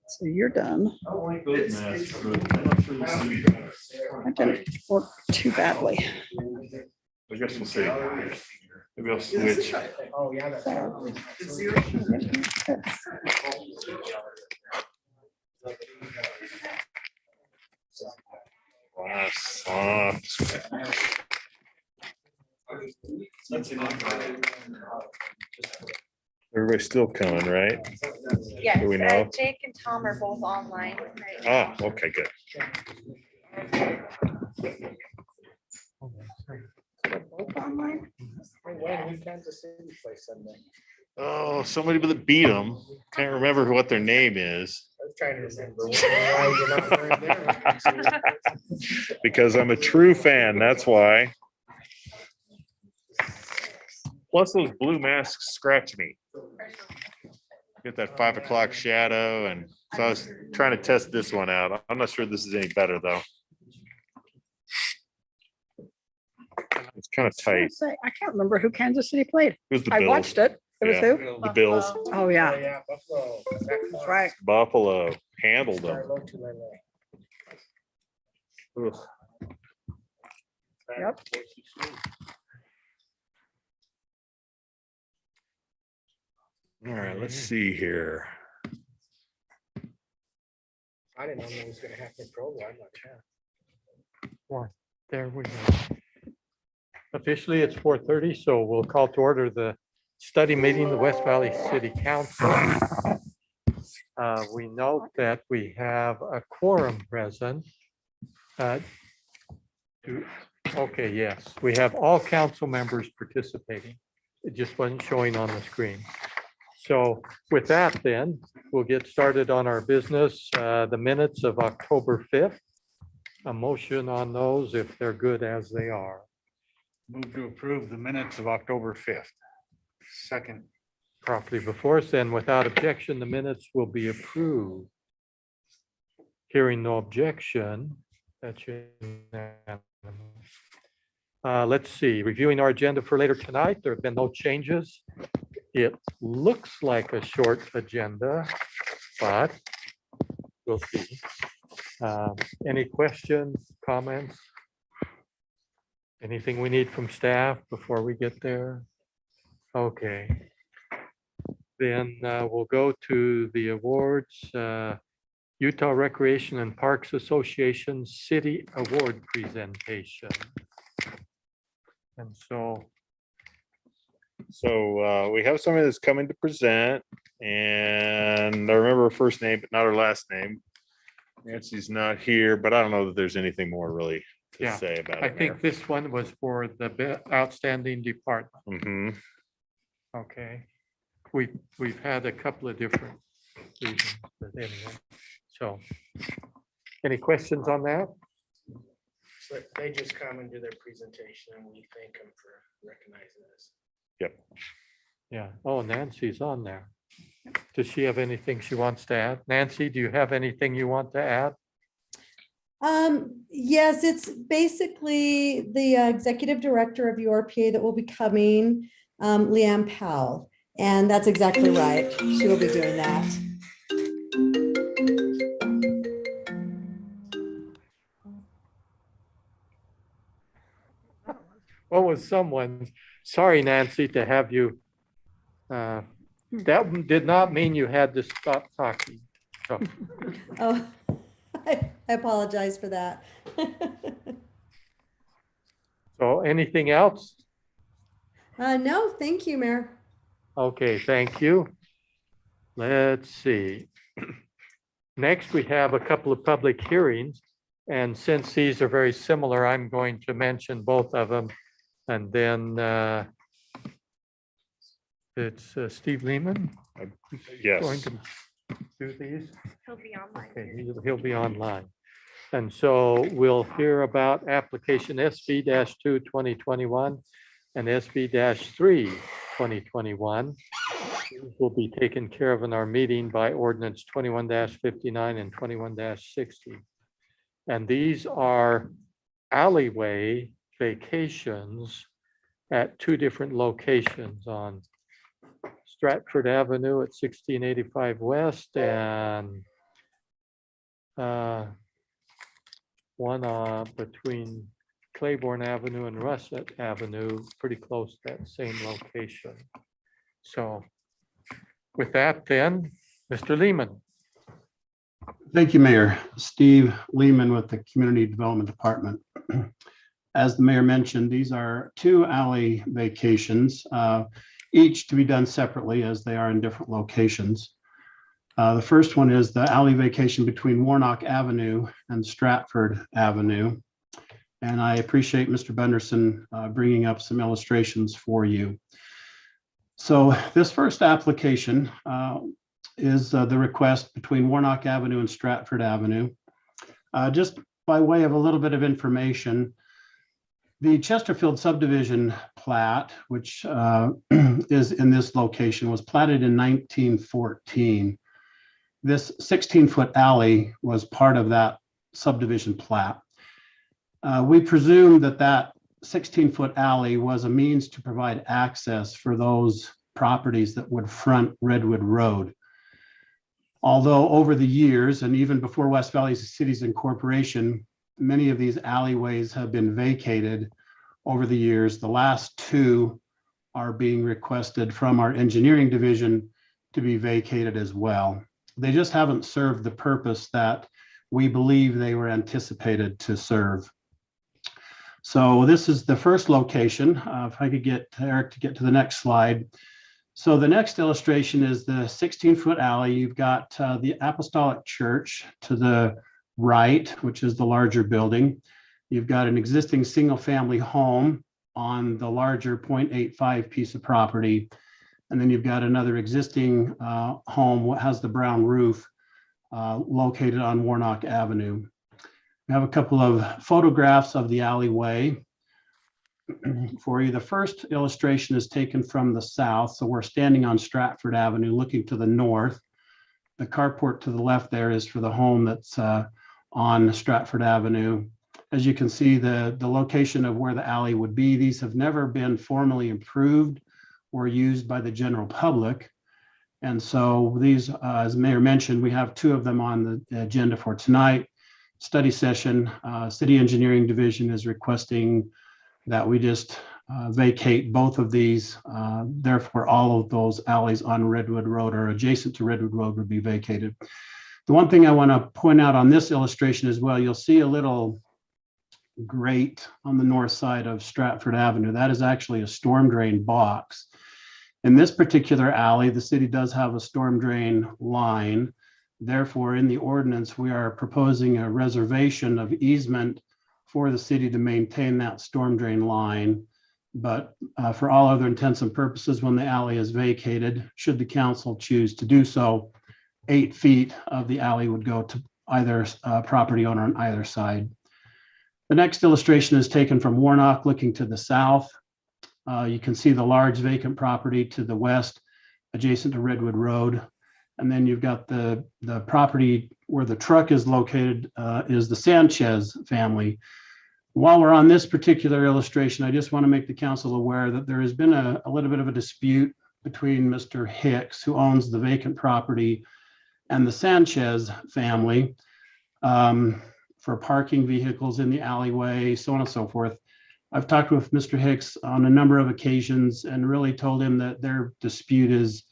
So you're done. I like those masks, but I'm not sure the city. I didn't work too badly. I guess we'll see. Maybe I'll switch. Oh, yeah. That's Everybody's still coming, right? Yes, Do we know? Jake and Tom are both online right Ah, now. okay, good. They're both online. when we Kansas City play Sunday. Oh, somebody that beat them. Can't remember what their name is I was trying to remember why you're not wearing there. because I'm a true fan. That's why. Plus, those blue masks scratch me. Get that 5 o'clock shadow, and so I was trying to test this one out. I'm not sure this is any better though. It's kind of tight. I can't remember who Kansas City played. It was the I Bills. watched it. It was Yeah. who? The Bills. Oh, Oh, yeah, yeah, Buffalo. that's right. Buffalo handled them. Carlo to LA. Ugh. Yep. All right, let's see here. I didn't know that was gonna happen in Provo. I'm not sure. One. There we go. Officially, it's 4:30, so we'll call to order the study meeting, of the West Valley City Council. We note that we have a quorum present. Okay, yes, we have all council members participating. It just wasn't showing on the screen. So with that, then, we'll get started on our business, the minutes of October 5th. A motion on those if they're good as they are. Move to approve the minutes of October 5th. Second. Properly before us, then without objection, the minutes will be approved. Hearing no objection, that's unanimous. Let's see, reviewing our agenda for later tonight, there have been no changes. It looks like a short agenda, but we'll see. Any questions, comments? Anything we need from staff before we get there? Okay. Then we'll go to the awards. Utah Recreation and Parks Association City Award Presentation. And so We have somebody that's coming to present, and I remember her first name, but not her last name. Nancy's not here, but I don't know that there's anything more really to Yeah, say about I it. think this one was for the outstanding department. Mm-hmm. Okay. We've had a couple of different reasons, but anyway. So any questions on that? So they just come and do their presentation and we thank them for recognizing us. Yep. Yeah. Oh, Nancy's on there. Does she have anything she wants to add? Nancy, do you have anything you want to add? Yes, it's basically the executive director of URPA that will be coming, Leanne Powell. And that's exactly right. She will be doing that. What was someone, sorry, Nancy, to have you, that did not mean you had to stop talking. So, Oh, I apologize for that. so anything else? No, thank you, Mayor. Okay, thank you. Let's see. Next, we have a couple of public hearings. And since these are very similar, I'm going to mention both of them. And then it's Steve Lehman going Yes. to do these. He'll be online. Okay, he'll be online. And so we'll hear about application SV-2 2021 and SV-3 2021. Will be taken care of in our meeting by ordinance 21-59 and 21-60. And these are alleyway vacations at two different locations on Stratford Avenue at 1685 West and one between Claiborne Avenue and Russet Avenue, pretty close to that same location. So with that then, Mr. Lehman. Thank you, Mayor. Steve Lehman with the Community Development Department. As the mayor mentioned, these are 2 alley vacations, each to be done separately as they are in different locations. The first one is the alley vacation between Warnock Avenue and Stratford Avenue. And I appreciate Mr. Benderson bringing up some illustrations for you. So this first application is the request between Warnock Avenue and Stratford Avenue. Just by way of a little bit of information, the Chesterfield subdivision plat, which is in this location, was platted in 1914. This 16-foot alley was part of that subdivision plat. We presume that that 16-foot alley was a means to provide access for those properties that would front Redwood Road. Although over the years, and even before West Valley Cities Incorporation, many of these alleyways have been vacated over the years. The last 2 are being requested from our engineering division to be vacated as well. They just haven't served the purpose that we believe they were anticipated to serve. So this is the first location. If I could get Eric to get to the next slide. So the next illustration is the 16-foot alley. You've got the Apostolic Church to the right, which is the larger building. You've got an existing single-family home on the larger 0.85 piece of property. And then you've got another existing home that has the brown roof located on Warnock Avenue. We have a couple of photographs of the alleyway for you. The first illustration is taken from the south. So we're standing on Stratford Avenue looking to the north. The carport to the left there is for the home that's on Stratford Avenue. As you can see, the location of where the alley would be, these have never been formally improved or used by the general public. And so these, as the mayor mentioned, we have 2 of them on the agenda for tonight. Study session. City Engineering Division is requesting that we just vacate both of these. Therefore, all of those alleys on Redwood Road or adjacent to Redwood Road would be vacated. The one thing I want to point out on this illustration as well, you'll see a little grate on the north side of Stratford Avenue. That is actually a storm drain box. In this particular alley, the city does have a storm drain line. Therefore, in the ordinance, we are proposing a reservation of easement for the city to maintain that storm drain line. But for all other intents and purposes, when the alley is vacated, should the council choose to do so, 8 feet of the alley would go to either property owner on either side. The next illustration is taken from Warnock looking to the south. You can see the large vacant property to the west adjacent to Redwood Road. And then you've got the property where the truck is located is the Sanchez family. While we're on this particular illustration, I just want to make the council aware that there has been a little bit of a dispute between Mr. Hicks, who owns the vacant property, and the Sanchez family for parking vehicles in the alleyway, so on and so forth. I've talked with Mr. Hicks on a number of occasions and really told him that their dispute is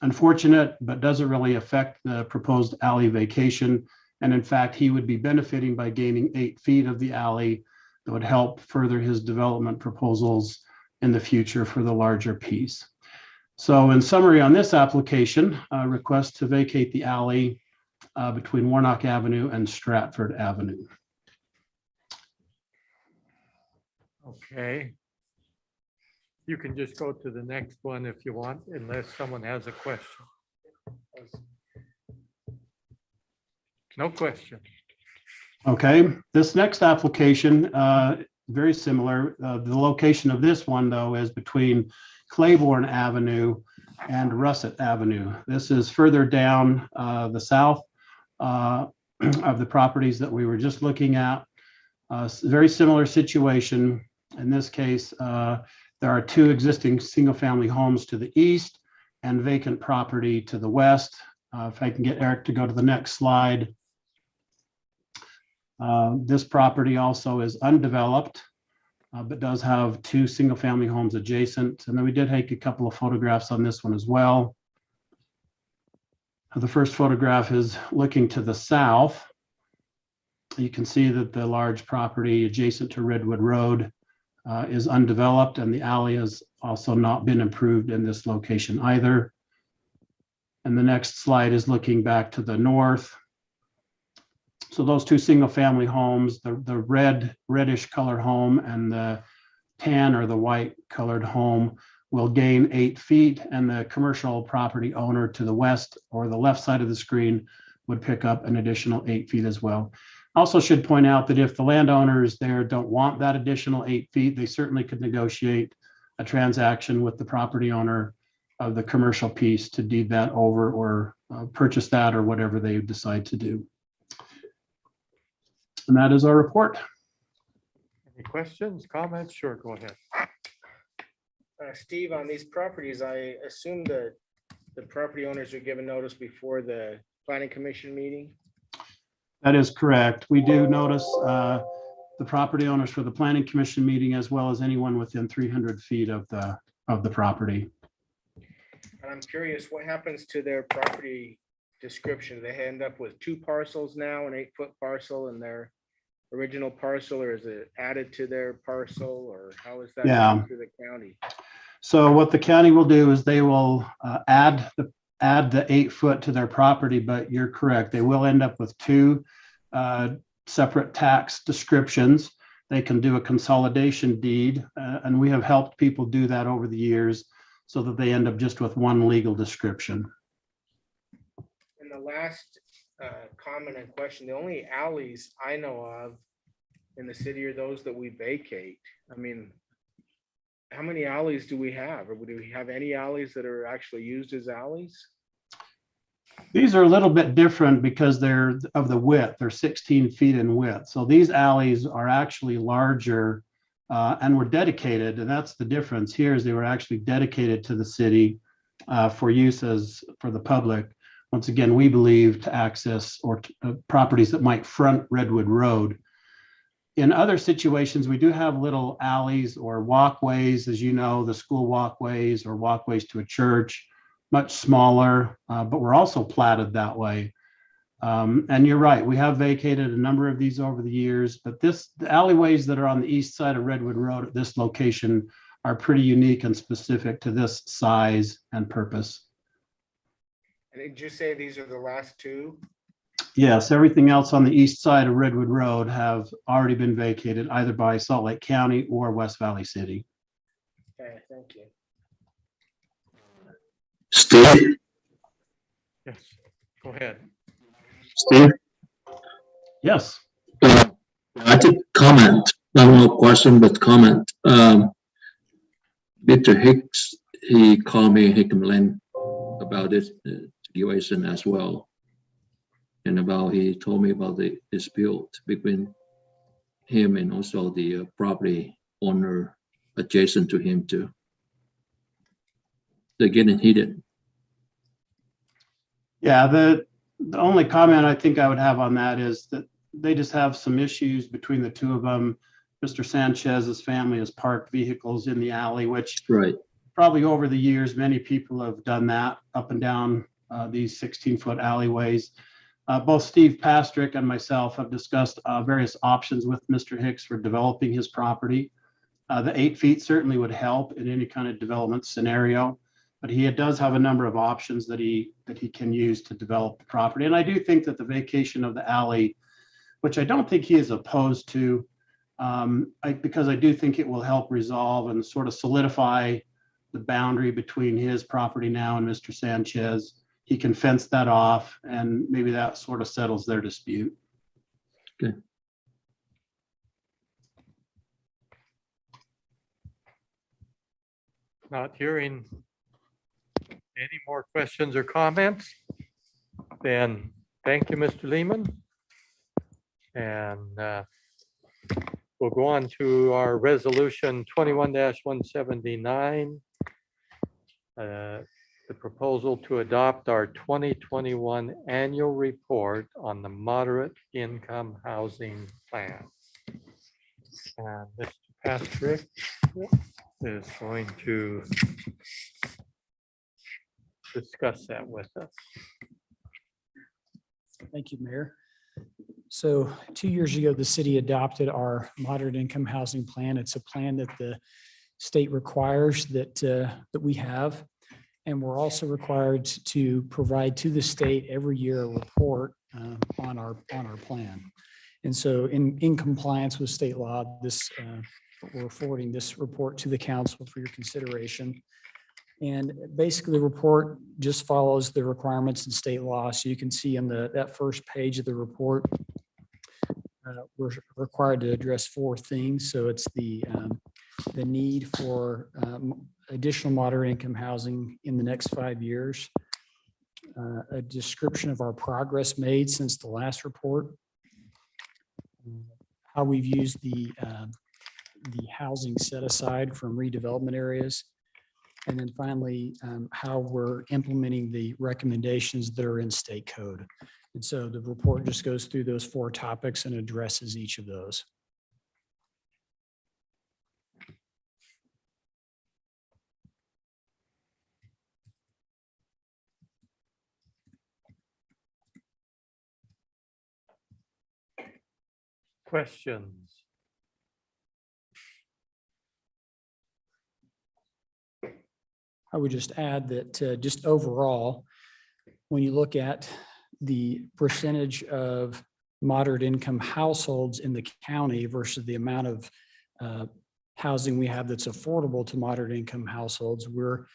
unfortunate, but doesn't really affect the proposed alley vacation. And in fact, he would be benefiting by gaining 8 feet of the alley that would help further his development proposals in the future for the larger piece. So in summary on this application, request to vacate the alley between Warnock Avenue and Stratford Avenue. Okay. You can just go to the next one if you want, unless someone has a question. No question. Okay, this next application, very similar. The location of this one, though, is between Claiborne Avenue and Russet Avenue. This is further down the south of the properties that we were just looking at. Very similar situation. In this case, there are 2 existing single-family homes to the east and vacant property to the west. If I can get Eric to go to the next slide. This property also is undeveloped, but does have 2 single-family homes adjacent. And then we did take a couple of photographs on this one as well. The first photograph is looking to the south. You can see that the large property adjacent to Redwood Road is undeveloped, and the alley has also not been improved in this location either. And the next slide is looking back to the north. So those 2 single-family homes, the reddish colored home and the tan or the white colored home, will gain 8 feet, and the commercial property owner to the west or the left side of the screen would pick up an additional 8 feet as well. Also should point out that if the landowners there don't want that additional 8 feet, they certainly could negotiate a transaction with the property owner of the commercial piece to deed that over or purchase that or whatever they decide to do. And that is our report. Any questions, comments? Sure, go ahead. Steve, on these properties, I assume that the property owners are given notice before the planning commission meeting? That is correct. We do notice the property owners for the planning commission meeting, as well as anyone within 300 feet of the property. And I'm curious, what happens to their property description? They end up with 2 parcels now, an 8-foot parcel and their original parcel, or is it added to their parcel, or how is that done through the county? So what the county will do is they will add the 8-foot to their property, but you're correct. They will end up with 2 separate tax descriptions. They can do a consolidation deed, and we have helped people do that over the years so that they end up just with 1 legal description. And the last comment and question, the only alleys I know of in the city are those that we vacate. I mean, how many alleys do we have? Or do we have any alleys that are actually used as alleys? These are a little bit different because they're of the width. They're 16 feet in width. So these alleys are actually larger and were dedicated. And that's the difference here, is they were actually dedicated to the city for use as for the public. Once again, we believe to access or properties that might front Redwood Road. In other situations, we do have little alleys or walkways, as you know, the school walkways or walkways to a church, much smaller, but we're also platted that way. And you're right, we have vacated a number of these over the years, but the alleyways that are on the east side of Redwood Road at this location are pretty unique and specific to this size and purpose. And did you say these are the last 2? Yes, everything else on the east side of Redwood Road have already been vacated either by Salt Lake County or West Valley City. Okay, thank you. Steve, Yes, go ahead. Steve, Yes. I think comment, not no question, but comment. Mr. Hicks, he called me, he complained about this situation as well. And he told me about the dispute between him and also the property owner adjacent to him too. They're getting heated. Yeah, the only comment I think I would have on that is that they just have some issues between the 2 of them. Mr. Sanchez's family has parked vehicles in the alley, which Right. probably over the years, many people have done that up and down these 16-foot alleyways. Both Steve Pastrick and myself have discussed various options with Mr. Hicks for developing his property. The 8 feet certainly would help in any kind of development scenario, but he does have a number of options that he can use to develop the property. And I do think that the vacation of the alley, which I don't think he is opposed to, because I do think it will help resolve and sort of solidify the boundary between his property now and Mr. Sanchez. He can fence that off, and maybe that sort of settles their dispute. Good. Not hearing any more questions or comments, then thank you, Mr. Lehman. And we'll go on to our resolution 21-179. the proposal to adopt our 2021 annual report on the moderate income housing plan. And Mr. Patrick is going to discuss that with us. Thank you, Mayor. So 2 years ago, the city adopted our moderate income housing plan. It's a plan that the state requires that we have. And we're also required to provide to the state every year a report on our plan. And so in compliance with state law, we're forwarding this report to the council for your consideration. And basically, the report just follows the requirements in state law. So you can see in that first page of the report, we're required to address 4 things. So it's the need for additional moderate income housing in the next 5 years, a description of our progress made since the last report, how we've used the housing set aside from redevelopment areas, and then finally, how we're implementing the recommendations that are in state code. And so the report just goes through those 4 topics and addresses each of those. Questions? I would just add that just overall, when you look at the percentage of moderate income households in the county versus the amount of housing we have that's affordable to moderate income households, we're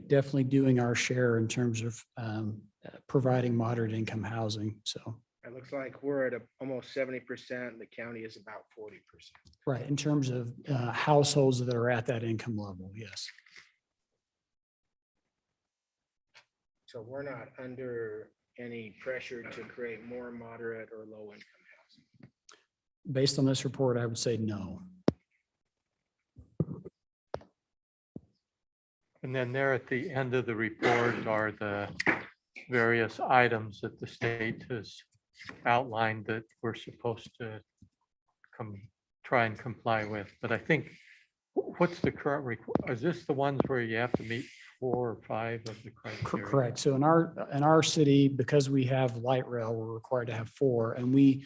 definitely doing our share in terms of providing moderate income housing. So, It looks like we're at almost 70%. The county is about 40%. right, in terms of households that are at that income level, yes. So we're not under any pressure to create more moderate or low income housing. Based on this report, I would say no. And then there at the end of the report are the various items that the state has outlined that we're supposed to try and comply with. But I think, what's the current, is this the ones where you have to meet 4 or 5 of the criteria? Correct. So in our city, because we have light rail, we're required to have 4, and we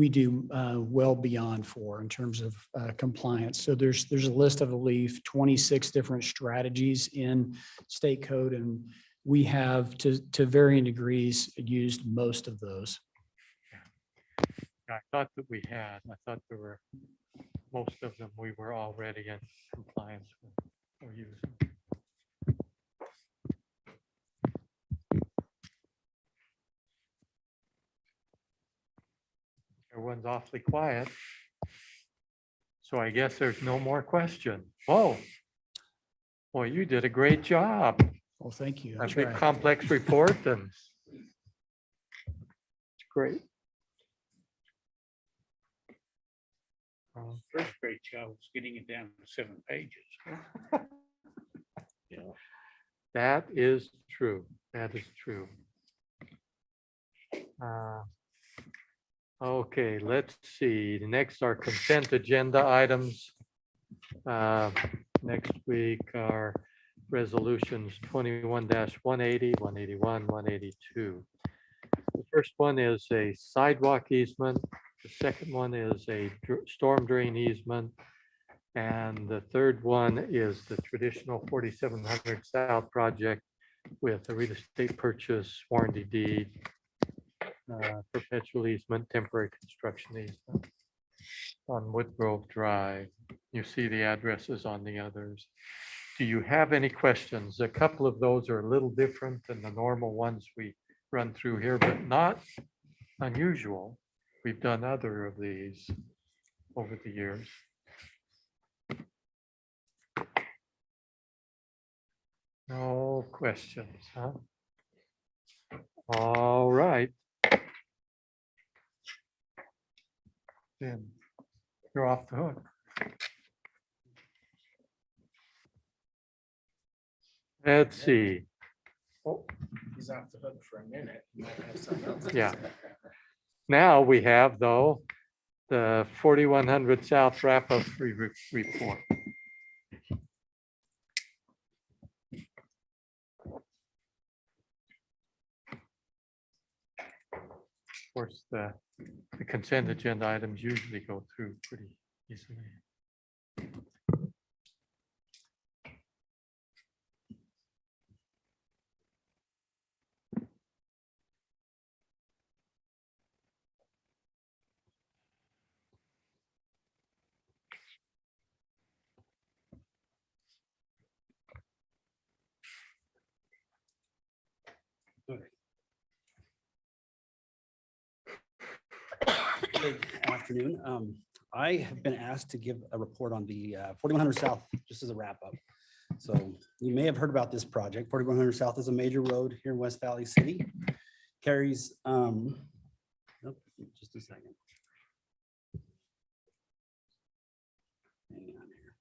do well beyond 4 in terms of compliance. So there's a list of, I believe, 26 different strategies in state code, and we have to varying degrees used most of those. I thought that we had, I thought there were, most of them we were already in compliance with or using. Everyone's awfully quiet. So I guess there's no more question. Oh, boy, you did a great job. Well, thank you. I A big tried. complex report, and it's great. First great job was getting it down to 7 pages. Yeah, that is true. That is true. Okay, let's see. The next are consent agenda items. Next week are resolutions 21-180, 181, 182. The first one is a sidewalk easement. The second one is a storm drain easement. And the third one is the traditional 4700 South project with a real estate purchase, warranty deed, perpetual easement, temporary construction easement on Woodgrove Drive. You see the addresses on the others. Do you have any questions? A couple of those are a little different than the normal ones we run through here, but not unusual. We've done other of these over the years. No questions, huh? All right. Then you're off the hook. Let's see. he's off the hook for a minute. He might have something else to Yeah. say. Now we have, though, the 4100 South wrap-up report. Of course, the consent agenda items usually go through pretty easily. Good afternoon. I have been asked to give a report on the 4100 South, just as a wrap up. So you may have heard about this project. 4100 South is a major road here in West Valley City. Carries, nope, just a second. Hang on here.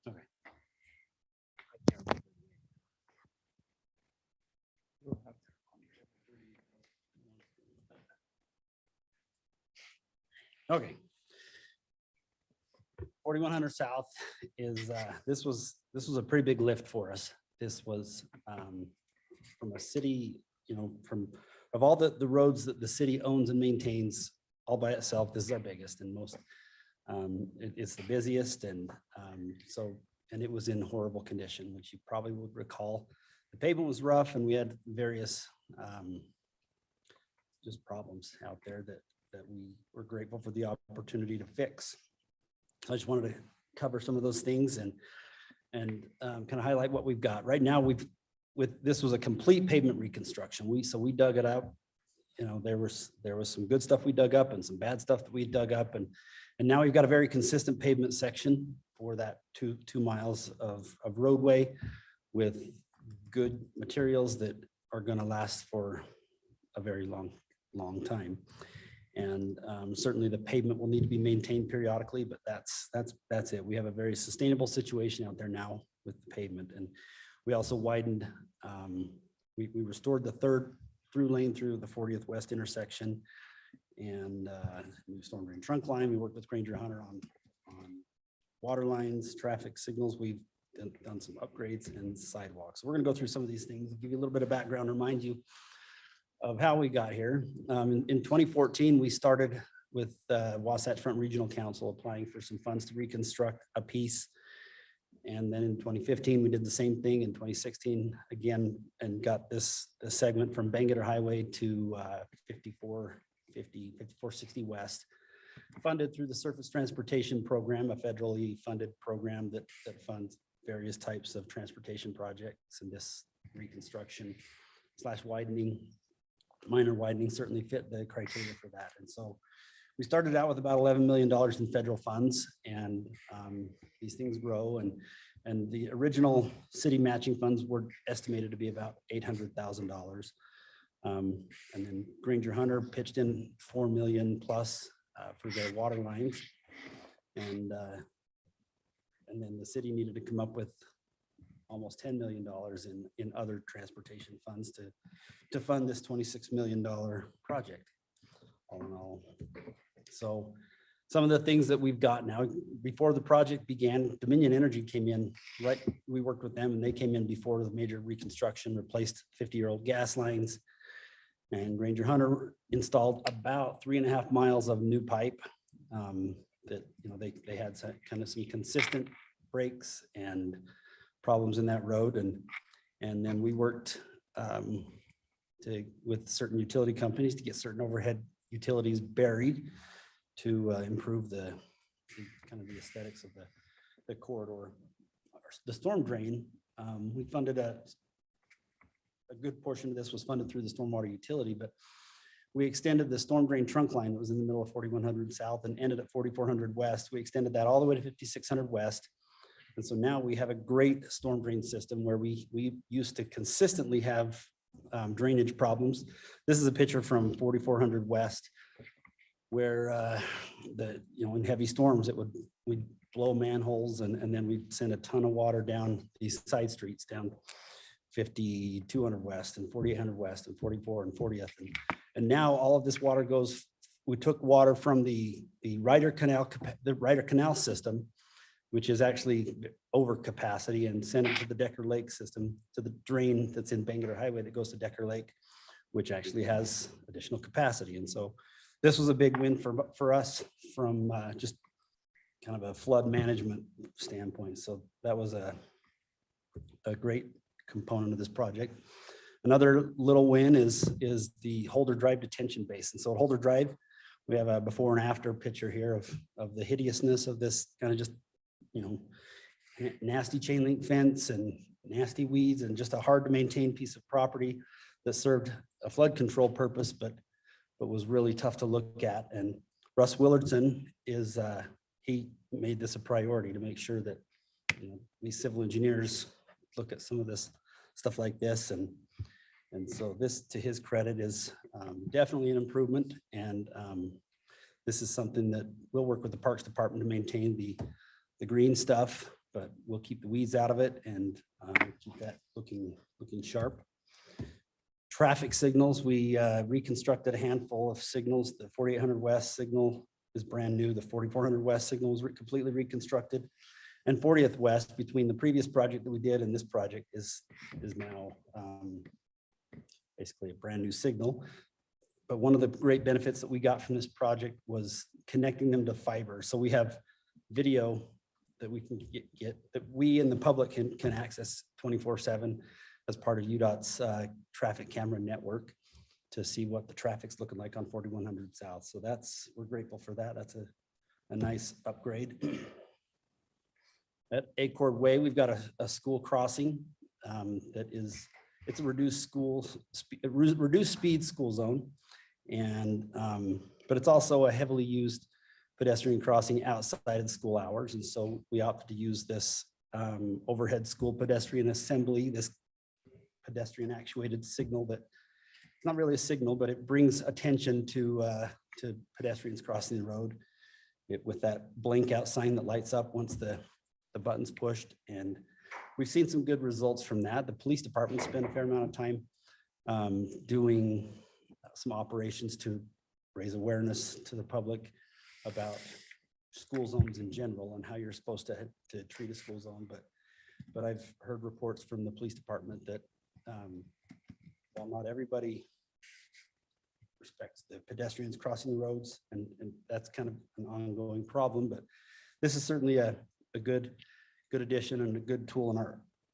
Okay. Okay. 4100 South is, this was a pretty big lift for us. This was from a city, of all the roads that the city owns and maintains all by itself, this is our biggest and most, it's the busiest. And and it was in horrible condition, which you probably would recall. The pavement was rough and we had various just problems out there that we were grateful for the opportunity to fix. So I just wanted to cover some of those things and kind of highlight what we've got. Right now, this was a complete pavement reconstruction. We dug it up. There was some good stuff we dug up and some bad stuff that we dug up. And now we've got a very consistent pavement section for that 2 miles of roadway with good materials that are going to last for a very long time. And certainly the pavement will need to be maintained periodically, but that's it. We have a very sustainable situation out there now with the pavement. And we also widened, we restored the 3rd through lane through the 40th West intersection and new storm drain trunk line. We worked with Granger Hunter on water lines, traffic signals. We've done some upgrades and sidewalks. So we're gonna go through some of these things, give you a little bit of background, remind you of how we got here. In 2014, we started with Wasatch Front Regional Council applying for some funds to reconstruct a piece. And then in 2015, we did the same thing. In 2016, again, and got this segment from Bangerter Highway to 5460 West, funded through the Surface Transportation Program, a federally funded program that funds various types of transportation projects. And this reconstruction / widening, minor widening certainly fit the criteria for that. And so we started out with about $11 million in federal funds, and these things grow. And the original city matching funds were estimated to be about $800,000. And then Granger Hunter pitched in $4 million plus for their water lines. And then the city needed to come up with almost $10 million in other transportation funds to fund this $26 million project, all in all. So some of the things that we've got now, before the project began, Dominion Energy came in, right? We worked with them and they came in before the major reconstruction, replaced 50-year-old gas lines. And Ranger Hunter installed about 3.5 miles of new pipe that, they had some consistent breaks and problems in that road. And then we worked with certain utility companies to get certain overhead utilities buried to improve the aesthetics of the corridor. The storm drain, we funded a good portion of this was funded through the stormwater utility, but we extended the storm drain trunk line that was in the middle of 4100 South and ended at 4400 West. We extended that all the way to 5600 West. And so now we have a great storm drain system where we used to consistently have drainage problems. This is a picture from 4400 West where in heavy storms, we'd blow manholes and then we'd send a ton of water down these side streets down 50, 200 West and 4800 West and 44 and 40th. And now all of this water goes, we took water from the Ryder Canal system, which is actually over capacity, and sent it to the Decker Lake system, to the drain that's in Bangor Highway that goes to Decker Lake, which actually has additional capacity. And so this was a big win for us from just kind of a flood management standpoint. So that was a great component of this project. Another little win is the Holder Drive detention basin. So at Holder Drive, we have a before and after picture here of the hideousness of this kind of just, you know, nasty chain link fence and nasty weeds and just a hard to maintain piece of property that served a flood control purpose, but was really tough to look at. And Russ Willardson he made this a priority to make sure that, you know, these civil engineers look at some of this stuff like this. And so this, to his credit, is definitely an improvement. And this is something that we'll work with the Parks Department to maintain the green stuff, but we'll keep the weeds out of it and keep that looking sharp. Traffic signals, we reconstructed a handful of signals. The 4800 West signal is brand new. The 4400 West signal was completely reconstructed. And 40th West, between the previous project that we did and this project, is now basically a brand new signal. But one of the great benefits that we got from this project was connecting them to fiber. So we have video that we can get that we and the public can access 24/7 as part of UDOT's traffic camera network to see what the traffic's looking like on 4100 South. So we're grateful for that. That's a nice upgrade. At Acord Way, we've got a school crossing it's a reduced speed school zone. And but it's also a heavily used pedestrian crossing outside of the school hours. And so we opted to use this overhead school pedestrian assembly, this pedestrian actuated signal that it's not really a signal, but it brings attention to pedestrians crossing the road with that blink out sign that lights up once the button's pushed. And we've seen some good results from that. The police department spent a fair amount of time doing some operations to raise awareness to the public about school zones in general and how you're supposed to treat a school zone. But I've heard reports from the police department that while not everybody respects the pedestrians crossing the roads, and that's kind of an ongoing problem, but this is certainly a good addition and a good tool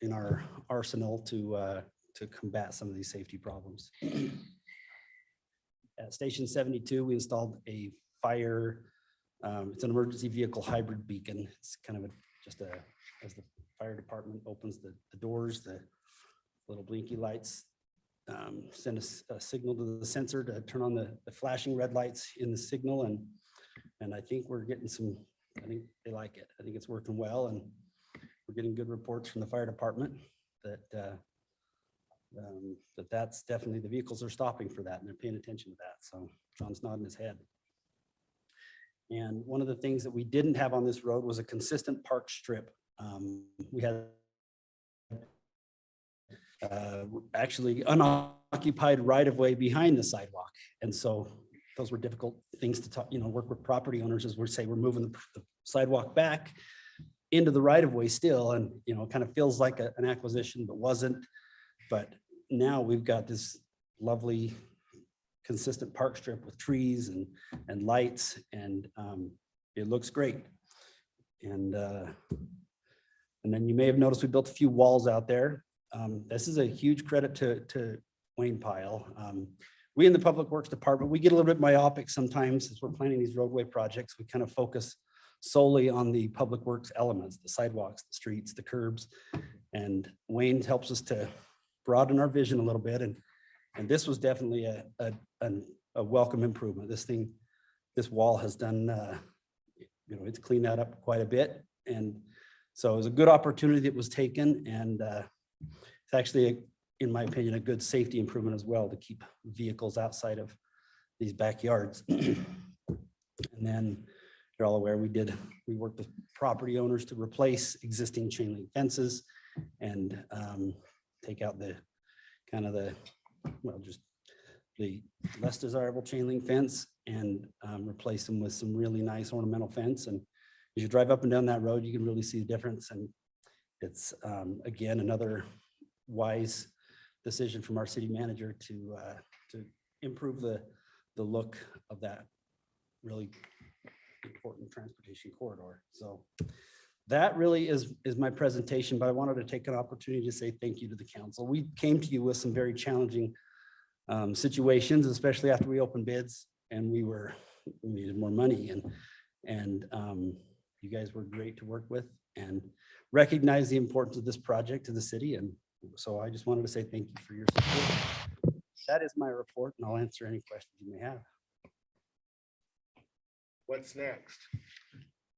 in our arsenal to combat some of these safety problems. At Station 72, we installed a fire. It's an emergency vehicle hybrid beacon. It's kind of as the fire department opens the doors, the little blinky lights send a signal to the sensor to turn on the flashing red lights in the signal. And I think we're getting I think they like it. I think it's working well, and we're getting good reports from the fire department that's definitely, the vehicles are stopping for that and they're paying attention to that. So John's nodding his head. And one of the things that we didn't have on this road was a consistent park strip. We had actually unoccupied right of way behind the sidewalk. And so those were difficult things to talk, work with property owners as we say, we're moving the sidewalk back into the right of way still. And, it kind of feels like an acquisition, but wasn't. But now we've got this lovely consistent park strip with trees and lights, and it looks great. And then you may have noticed we built a few walls out there. This is a huge credit to Wayne Pyle. We in the Public Works Department, we get a little bit myopic sometimes as we're planning these roadway projects. We kind of focus solely on the public works elements, the sidewalks, the streets, the curbs. And Wayne helps us to broaden our vision a little bit. And this was definitely a welcome improvement. This wall has done, it's cleaned that up quite a bit. And so it was a good opportunity that was taken. And it's actually, in my opinion, a good safety improvement as well to keep vehicles outside of these backyards. And then you're all aware, we worked with property owners to replace existing chain link fences and take out the kind of well, just the less desirable chain link fence and replace them with some really nice ornamental fence. And as you drive up and down that road, you can really see the difference. And it's again, another wise decision from our city manager to improve the look of that really important transportation corridor. So that really is my presentation, but I wanted to take an opportunity to say thank you to the council. We came to you with some very challenging situations, especially after we opened bids and we needed more money, and you guys were great to work with and recognize the importance of this project to the city. And so I just wanted to say thank you for your support. That is my report, and I'll answer any questions you may have. What's next?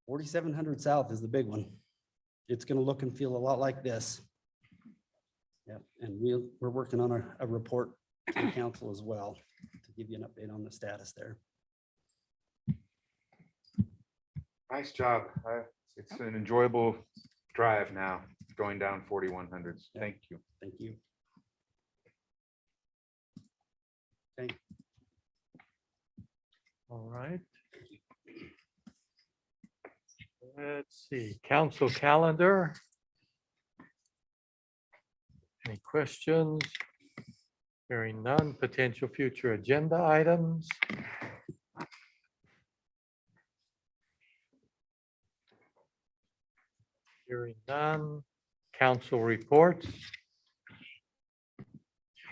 4700 South is the big one. It's going to look and feel a lot like this. Yep, and we're working on a report to the council as well to give you an update on the status there. Nice job. It's an enjoyable drive now, going down 4100s. Thank you. Thank you. Okay. All right. Let's see, council calendar. Any questions? Hearing none, potential future agenda items. Hearing none, council reports.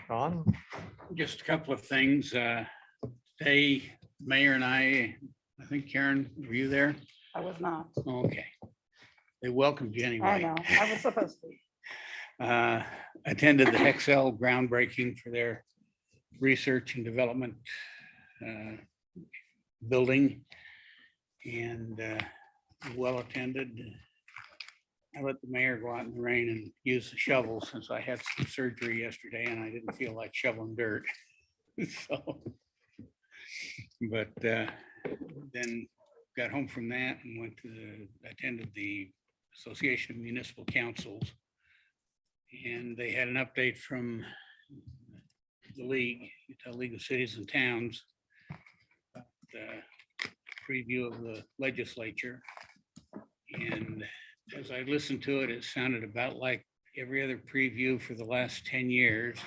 Sean? Just a couple of things. Today, Mayor and I think Karen, were you there? I was not. Okay. They welcomed you anyway. I know. I was supposed to be. Attended the Hexel groundbreaking for their research and development building, and well attended. I let the mayor go out in the rain and use the shovel since I had some surgery yesterday and I didn't feel like shoveling dirt. So, but then got home from that and went to attended the Association of Municipal Councils. And they had an update from the league, Utah League of Cities and Towns, the preview of the legislature. And as I listened to it, it sounded about like every other preview for the last 10 years.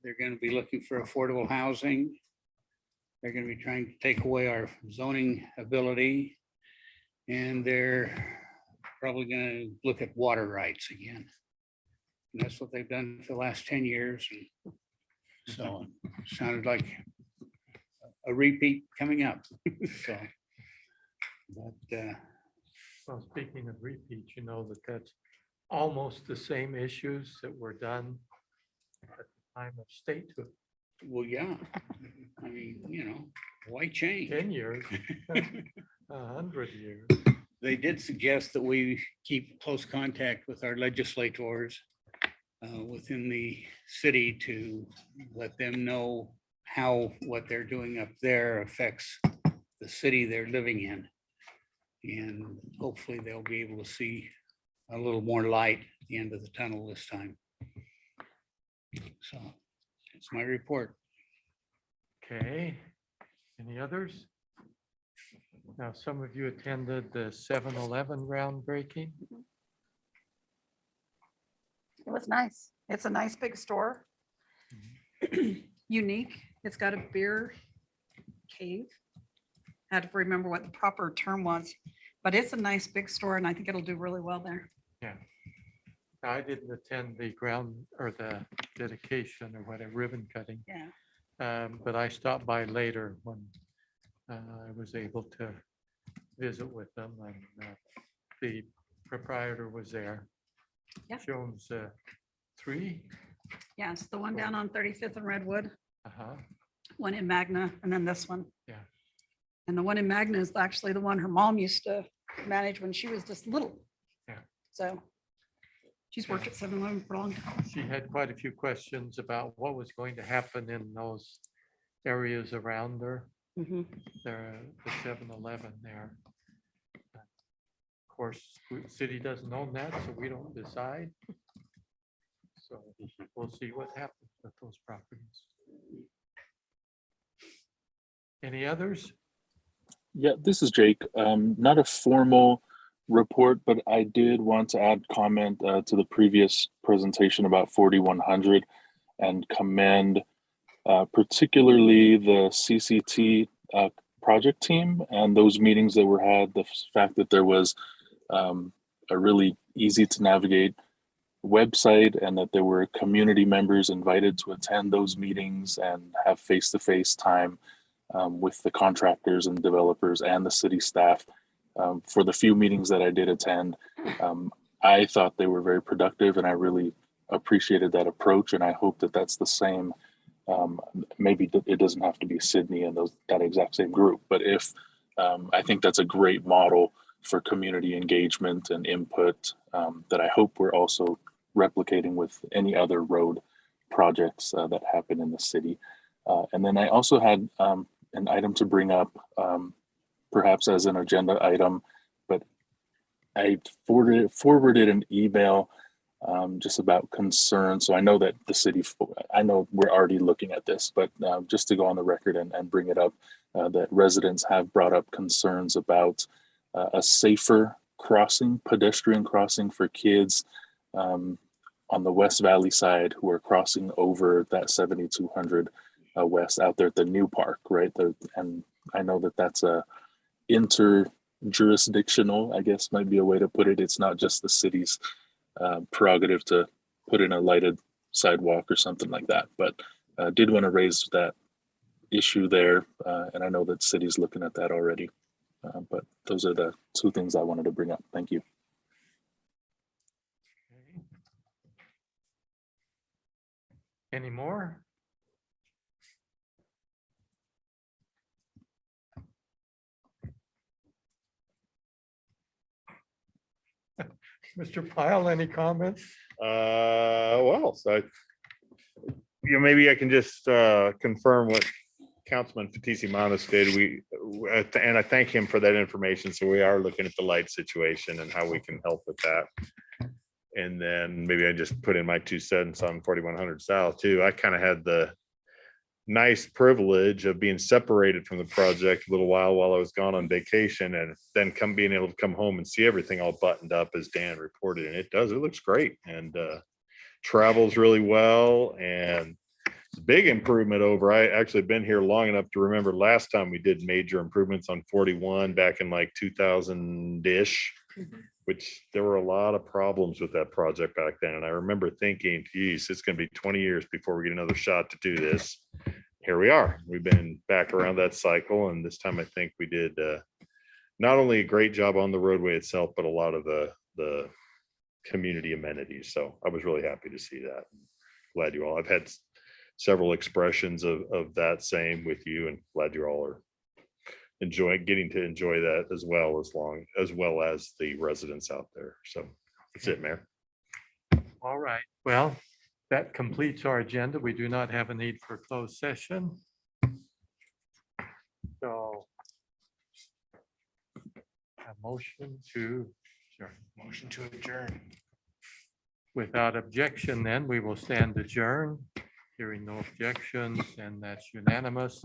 They're going to be looking for affordable housing. They're going to be trying to take away our zoning ability. And they're probably going to look at water rights again. And that's what they've done for the last 10 years. And so it sounded like a repeat coming up. So, but Well, speaking of repeat, you know that's almost the same issues that were done at the time of statehood. well, yeah. I mean, you know, why change? 10 years, 100 years. They did suggest that we keep close contact with our legislators within the city to let them know how what they're doing up there affects the city they're living in. And hopefully they'll be able to see a little more light at the end of the tunnel this time. So that's my report. Okay, any others? Now, some of you attended the 7-Eleven groundbreaking. It was nice. It's a nice big store. Unique. It's got a beer cave. Had to remember what the proper term was, but it's a nice big store and I think it'll do really well there. Yeah. I didn't attend the ground or the dedication or whatever, ribbon cutting. Yeah. But I stopped by later when I was able to visit with them, and the proprietor was there. Yep. Jones 3. Yes, the one down on 35th and Redwood, Uh-huh. one in Magna, and then this one. Yeah. And the one in Magna is actually the one her mom used to manage when she was just little. Yeah. So she's worked at 7-Eleven for a long time. She had quite a few questions about what was going to happen in those areas around her. Mhm. There, the 7-Eleven there. Of course, the city doesn't own that, so we don't decide. So we'll see what happens with those properties. Any others? Yeah, this is Jake. Not a formal report, but I did want to add comment to the previous presentation about 4100 and commend particularly the CCT project team and those meetings that were had, the fact that there was a really easy to navigate website and that there were community members invited to attend those meetings and have face-to-face time with the contractors and developers and the city staff. For the few meetings that I did attend, I thought they were very productive and I really appreciated that approach. And I hope that that's the same. Maybe it doesn't have to be Sydney and that exact same group, but if I think that's a great model for community engagement and input that I hope we're also replicating with any other road projects that happen in the city. And then I also had an item to bring up, perhaps as an agenda item, but I forwarded an email just about concerns. So I know that the city, I know we're already looking at this, but just to go on the record and bring it up, that residents have brought up concerns about a safer crossing, pedestrian crossing for kids on the West Valley side who are crossing over that 7200 west out there at the new park, right? And I know that that's a interjurisdictional, I guess might be a way to put it. It's not just the city's prerogative to put in a lighted sidewalk or something like that, but did want to raise that issue there. And I know that city's looking at that already. But those are the two things I wanted to bring up. Thank you. Any more? Mr. Pyle, any comments? Well, so maybe I can just confirm what Councilman Fatisi stated. And I thank him for that information. So we are looking at the light situation and how we can help with that. And then maybe I just put in my 2 cents on 4100 South too. I kind of had the nice privilege of being separated from the project a little while I was gone on vacation, and then being able to come home and see everything all buttoned up as Dan reported. And it looks great and travels really well. And big improvement over. I actually been here long enough to remember last time we did major improvements on 41 back in like 2000-ish, which there were a lot of problems with that project back then. And I remember thinking, geez, it's going to be 20 years before we get another shot to do this. Here we are. We've been back around that cycle. And this time I think we did not only a great job on the roadway itself, but a lot of the community amenities. So I was really happy to see that. Glad you all, I've had several expressions of that same with you, and glad you all are getting to enjoy that as well as the residents out there. So that's it, Mayor. All right. Well, that completes our agenda. We do not have a need for closed session. So a motion to adjourn. Without objection, then we will stand adjourned. Hearing no objections, and that's unanimous.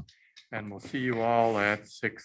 And we'll see you all at 6:30.